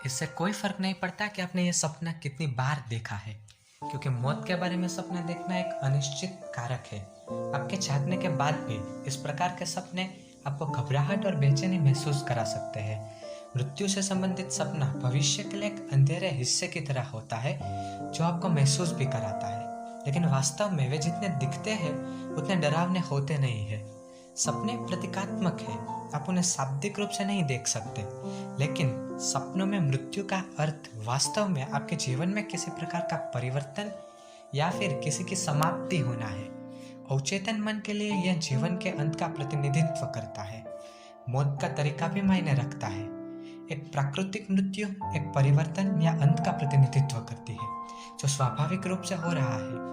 इससे कोई फ़र्क नहीं पड़ता कि आपने ये सपना कितनी बार देखा है, क्योंकि मौत के बारे में सपना देखना एक अनिश्चित कारक है। आपके जागने के बाद भी इस प्रकार के सपने आपको घबराहट और बेचैनी महसूस करा सकते हैं। मृत्यु से संबंधित सपना भविष्य के लिए एक अंधेरे हिस्से की तरह होता है जो आपको महसूस भी कराता है, लेकिन वास्तव में वे जितने दिखते हैं उतने डरावने होते नहीं है। सपने प्रतीकात्मक है, आप उन्हें शाब्दिक रूप से नहीं देख सकते, लेकिन सपनों में मृत्यु का अर्थ वास्तव में आपके जीवन में किसी प्रकार का परिवर्तन या फिर किसी की समाप्ति होना है। अवचेतन मन के लिए यह जीवन के अंत का प्रतिनिधित्व करता है। मौत का तरीका भी मायने रखता है। एक प्राकृतिक मृत्यु एक परिवर्तन या अंत का प्रतिनिधित्व करती है जो स्वाभाविक रूप से हो रहा है।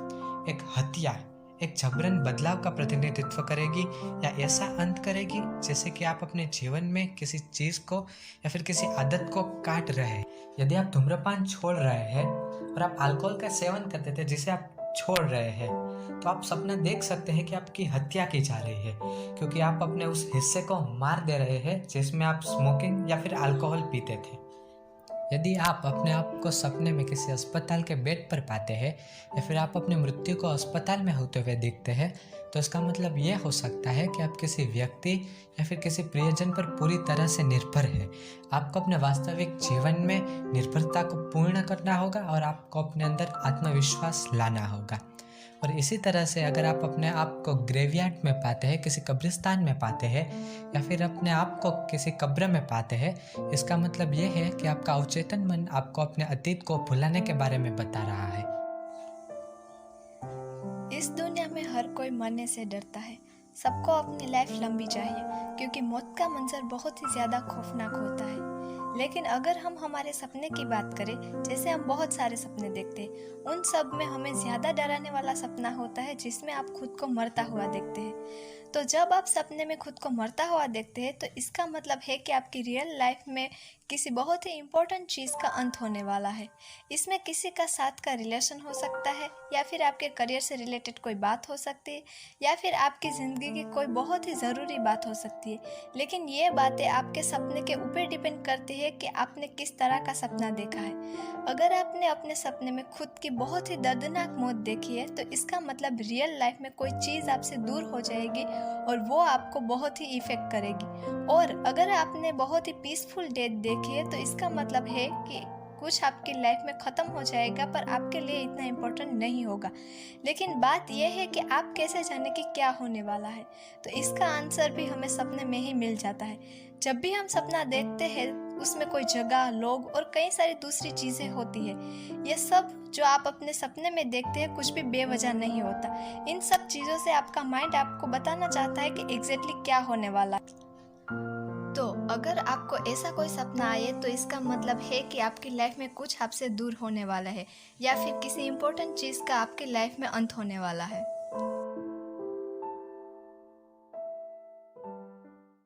एक हत्या एक जबरन बदलाव का प्रतिनिधित्व करेगी या ऐसा अंत करेगी जैसे कि आप अपने जीवन में किसी चीज़ को या फिर किसी आदत को काट रहे हैं। यदि आप धूम्रपान छोड़ रहे हैं और आप अल्कोहल का सेवन करते थे जिसे आप छोड़ रहे हैं, तो आप सपना देख सकते हैं कि आपकी हत्या की जा रही है, क्योंकि आप अपने उस हिस्से को मार दे रहे हैं जिसमें आप स्मोकिंग या फिर अल्कोहल पीते थे। यदि आप अपने आप को सपने में किसी अस्पताल के बेड पर पाते हैं या फिर आप अपने मृत्यु को अस्पताल में होते हुए देखते हैं, तो इसका मतलब यह हो सकता है कि आप किसी व्यक्ति या फिर किसी प्रियजन पर पूरी तरह से निर्भर है। आपको अपने वास्तविक जीवन में निर्भरता को पूर्ण करना होगा और आपको अपने अंदर आत्मविश्वास लाना होगा। और इसी तरह से अगर आप अपने आप को ग्रेवयार्ड में पाते हैं, किसी कब्रिस्तान में पाते हैं या फिर अपने आप को किसी कब्र में पाते हैं, इसका मतलब ये है कि आपका अवचेतन मन आपको अपने अतीत को भुलाने के बारे में बता रहा है। इस दुनिया में हर कोई मरने से डरता है। सबको अपनी लाइफ लंबी चाहिए क्योंकि मौत का मंजर बहुत ही ज़्यादा खौफनाक होता है। लेकिन अगर हम हमारे सपने की बात करें, जैसे हम बहुत सारे सपने देखते हैं, उन सब में हमें ज़्यादा डराने वाला सपना होता है जिसमें आप खुद को मरता हुआ देखते हैं। तो जब आप सपने में खुद को मरता हुआ देखते हैं तो इसका मतलब है कि आपकी रियल लाइफ में किसी बहुत ही इम्पोर्टेंट चीज़ का अंत होने वाला है। इसमें किसी का साथ का रिलेशन हो सकता है या फिर आपके करियर से रिलेटेड कोई बात हो सकती है या फिर आपकी ज़िंदगी की कोई बहुत ही ज़रूरी बात हो सकती है। लेकिन ये बातें आपके सपने के ऊपर डिपेंड करती है कि आपने किस तरह का सपना देखा है। अगर आपने अपने सपने में खुद की बहुत ही दर्दनाक मौत देखी है तो इसका मतलब रियल लाइफ में कोई चीज़ आपसे दूर हो जाएगी और वो आपको बहुत ही इफ़ेक्ट करेगी। और अगर आपने बहुत ही पीसफुल डेथ देखी है तो इसका मतलब है कि कुछ आपकी लाइफ में ख़त्म हो जाएगा पर आपके लिए इतना इम्पोर्टेंट नहीं होगा। लेकिन बात यह है कि आप कैसे जाने कि क्या होने वाला है, तो इसका आंसर भी हमें सपने में ही मिल जाता है। जब भी हम सपना देखते हैं उसमें कोई जगह, लोग और कई सारी दूसरी चीज़ें होती है। ये सब जो आप अपने सपने में देखते हैं कुछ भी बेवजह नहीं होता। इन सब चीज़ों से आपका माइंड आपको बताना चाहता है कि एग्जैक्टली क्या होने वाला है। तो अगर आपको ऐसा कोई सपना आए तो इसका मतलब है कि आपकी लाइफ में कुछ आपसे दूर होने वाला है या फिर किसी इम्पोर्टेंट चीज़ का आपकी लाइफ में अंत होने वाला है।